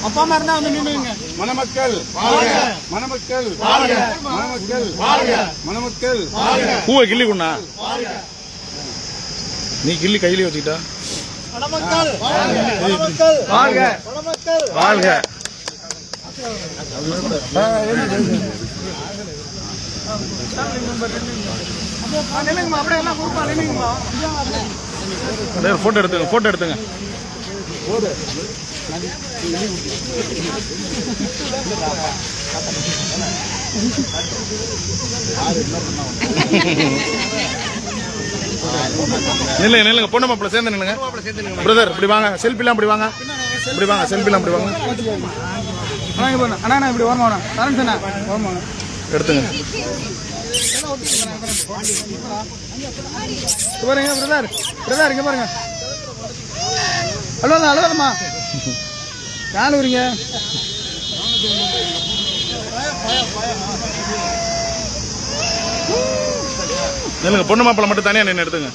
அப்பா அம்மா இருந்தா வந்து நின்னுங்க. மணமக்கள் மணமக்கள் மணமக்கள் மணமக்கள் பூவை கிள்ளி கொண்டா நீ கிள்ளி கையிலே வச்சுக்கிட்டா. மணமக்கள் மணமக்கள் வாழ்க மணமக்கள் வாழ்க. நில்லுங்கம்மா, அப்படியே எல்லாம் குரூப்பா நில்லுங்கம்மா. போட்டோ எடுத்துங்க, போட்டோ எடுத்துங்க. நில்லுங்க நில்லுங்க, பொண்ணு மாப்பிள்ள சேர்ந்து நில்லுங்க. பிரதர் இப்படி வாங்க, செல்ஃபிலாம் இப்படி வாங்க, இப்படி வாங்க, செல்ஃபிலாம் இப்படி வாங்க. அண்ணா இப்படி ஓரமா வரேன். தரேன் சார், ஓரமா எடுத்துங்க. பாருங்க பிரதர், பிரதர் இங்க பாருங்க. அழுவாதா அழுவாதம்மா, யாரு வரீங்க? நில்லுங்க, பொண்ணு மாப்பிள்ள மட்டும் தனியா நின்று எடுத்துங்க.